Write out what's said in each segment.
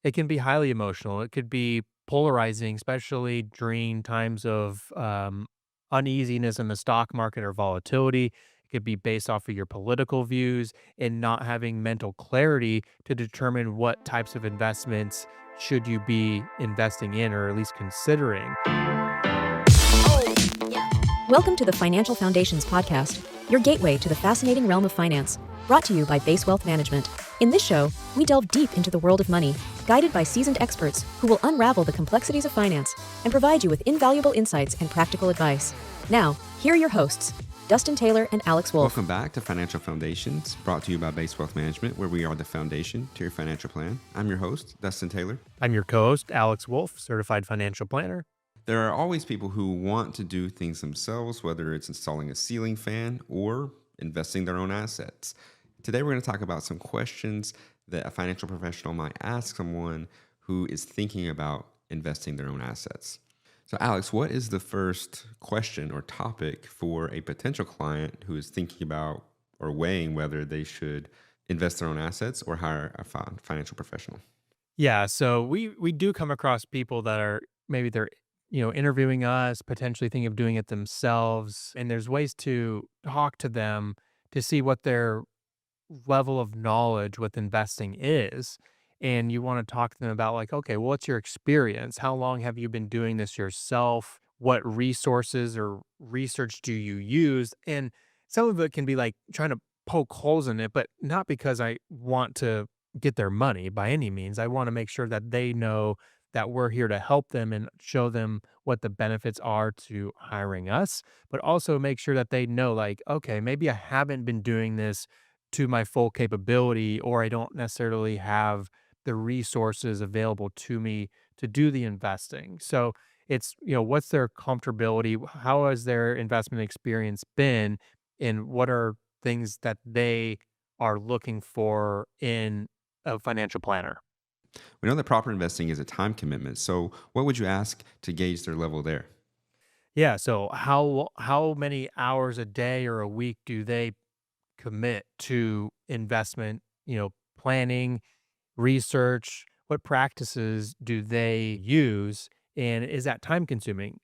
It can be highly emotional. It could be polarizing, especially during times of uneasiness in the stock market or volatility. It could be based off of your political views and not having mental clarity to determine what types of investments should you be investing in or at least considering. Welcome to the Financial Foundations Podcast, your gateway to the fascinating realm of finance, brought to you by Base Wealth Management. In this show, we delve deep into the world of money, guided by seasoned experts who will unravel the complexities of finance and provide you with invaluable insights and practical advice. Now, here are your hosts, Dustin Taylor and Alex Wolfe. Welcome back to Financial Foundations, brought to you by Base Wealth Management, where we are the foundation to your financial plan. I'm your host, Dustin Taylor. I'm your co-host, Alex Wolfe, certified financial planner. There are always people who want to do things themselves, whether it's installing a ceiling fan or investing their own assets. Today, we're going to talk about some questions that a financial professional might ask someone who is thinking about investing their own assets. So, Alex, what is the first question or topic for a potential client who is thinking about or weighing whether they should invest their own assets or hire a financial professional? Yeah, so we do come across people that are maybe they're interviewing us, potentially thinking of doing it themselves, and there's ways to talk to them to see what their level of knowledge with investing is. And you want to talk to them about, like, okay, well, what's your experience? How long have you been doing this yourself? What resources or research do you use? And some of it can be like trying to poke holes in it, but not because I want to get their money by any means. I want to make sure that they know that we're here to help them and show them what the benefits are to hiring us, but also make sure that they know, like, okay, maybe I haven't been doing this to my full capability, or I don't necessarily have the resources available to me to do the investing. So it's, what's their comfortability? How has their investment experience been? And what are things that they are looking for in a financial planner? We know that proper investing is a time commitment. So, what would you ask to gauge their level there? Yeah. So how many hours a day or a week do they commit to investment, planning, research? What practices do they use? And is that time consuming?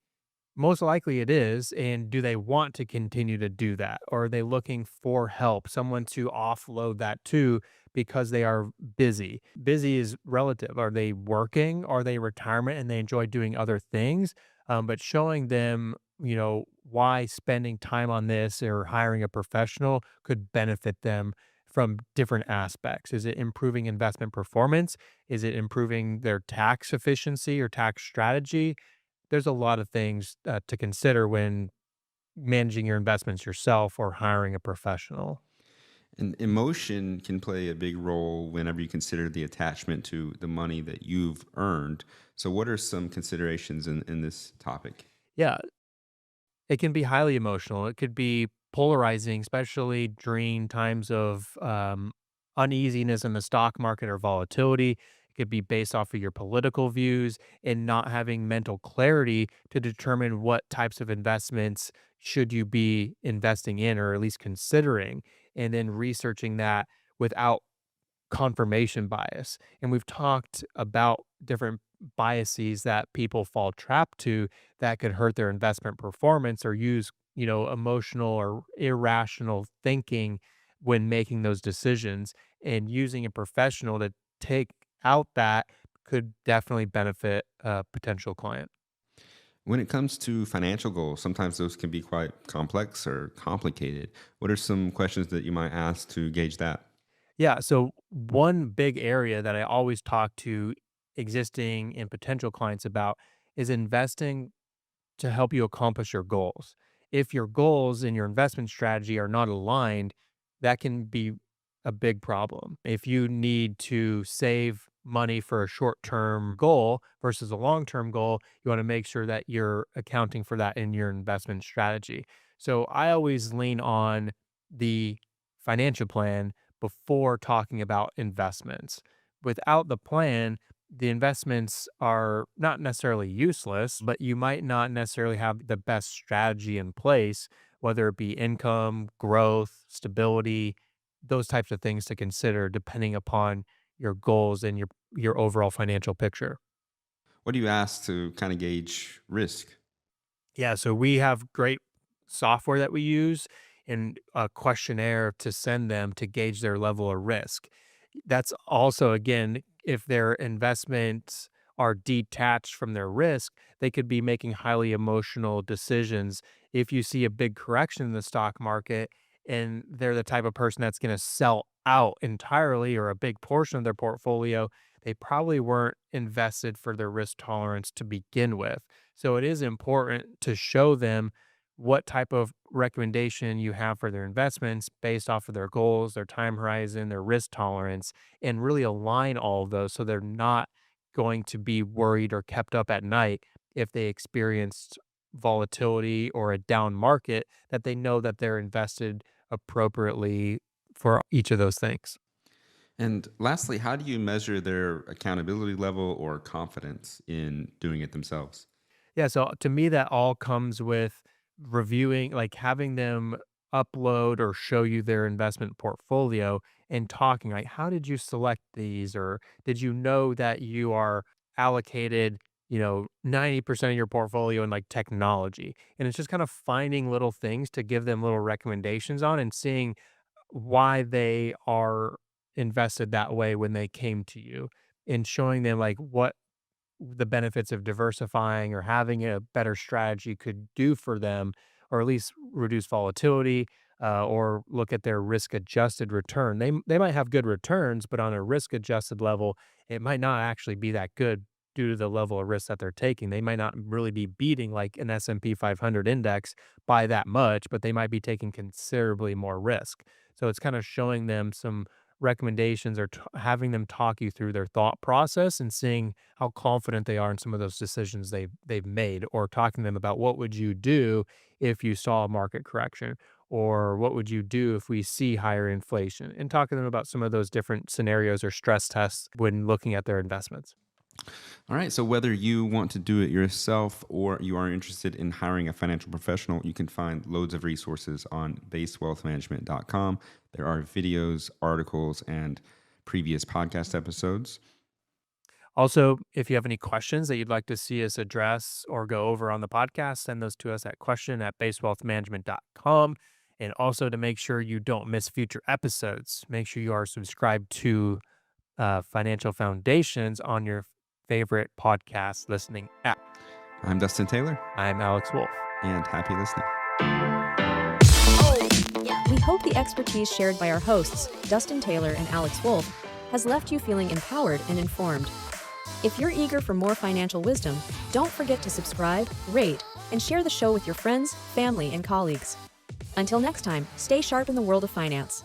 Most likely it is. And do they want to continue to do that? Or are they looking for help, someone to offload that to because they are busy? Busy is relative. Are they working? Are they retirement and they enjoy doing other things? But showing them, why spending time on this or hiring a professional could benefit them from different aspects. Is it improving investment performance? Is it improving their tax efficiency or tax strategy? There's a lot of things to consider when managing your investments yourself or hiring a professional. And emotion can play a big role whenever you consider the attachment to the money that you've earned. So, what are some considerations in this topic? Yeah, it can be highly emotional. It could be polarizing, especially during times of uneasiness in the stock market or volatility. It could be based off of your political views and not having mental clarity to determine what types of investments should you be investing in or at least considering, and then researching that without confirmation bias. And we've talked about different biases that people fall trapped to that could hurt their investment performance or use, emotional or irrational thinking when making those decisions. And using a professional to take out that could definitely benefit a potential client. When it comes to financial goals, sometimes those can be quite complex or complicated. What are some questions that you might ask to gauge that? Yeah. So, one big area that I always talk to existing and potential clients about is investing to help you accomplish your goals. If your goals and your investment strategy are not aligned, that can be a big problem. If you need to save money for a short term goal versus a long term goal, you want to make sure that you're accounting for that in your investment strategy. So I always lean on the financial plan before talking about investments. Without the plan, the investments are not necessarily useless, but you might not necessarily have the best strategy in place, whether it be income, growth, stability, those types of things to consider depending upon your goals and your your overall financial picture. What do you ask to kind of gauge risk? Yeah, so we have great software that we use and a questionnaire to send them to gauge their level of risk. That's also, again, if their investments are detached from their risk, they could be making highly emotional decisions. If you see a big correction in the stock market and they're the type of person that's going to sell out entirely or a big portion of their portfolio, they probably weren't invested for their risk tolerance to begin with. So it is important to show them what type of recommendation you have for their investments based off of their goals, their time horizon, their risk tolerance, and really align all of those so they're not going to be worried or kept up at night if they experienced volatility or a down market, that they know that they're invested appropriately for each of those things. And lastly, how do you measure their accountability level or confidence in doing it themselves? Yeah, so to me, that all comes with reviewing, like having them upload or show you their investment portfolio and talking, like, how did you select these? Or did you know that you are allocated, 90% of your portfolio in like technology? And it's just kind of finding little things to give them little recommendations on and seeing why they are invested that way when they came to you and showing them like what the benefits of diversifying or having a better strategy could do for them, or at least reduce volatility, or look at their risk adjusted return. They might have good returns, but on a risk adjusted level, it might not actually be that good due to the level of risk that they're taking. They might not really be beating like an S&P 500 index by that much, but they might be taking considerably more risk. So it's kind of showing them some recommendations or having them talk you through their thought process and seeing how confident they are in some of those decisions they've made, or talking to them about what would you do if you saw a market correction, or what would you do if we see higher inflation, and talking to them about some of those different scenarios or stress tests when looking at their investments. All right. So, whether you want to do it yourself or you are interested in hiring a financial professional, you can find loads of resources on basewealthmanagement.com. There are videos, articles, and previous podcast episodes. Also, if you have any questions that you'd like to see us address or go over on the podcast, send those to us at question@basewealthmanagement.com. And also, to make sure you don't miss future episodes, make sure you are subscribed to Financial Foundations on your favorite podcast listening app. I'm Dustin Taylor, I'm Alex Wolfe. and happy listening. We hope the expertise shared by our hosts, Dustin Taylor and Alex Wolfe, has left you feeling empowered and informed. If you're eager for more financial wisdom, don't forget to subscribe, rate, and share the show with your friends, family, and colleagues. Until next time, stay sharp in the world of finance.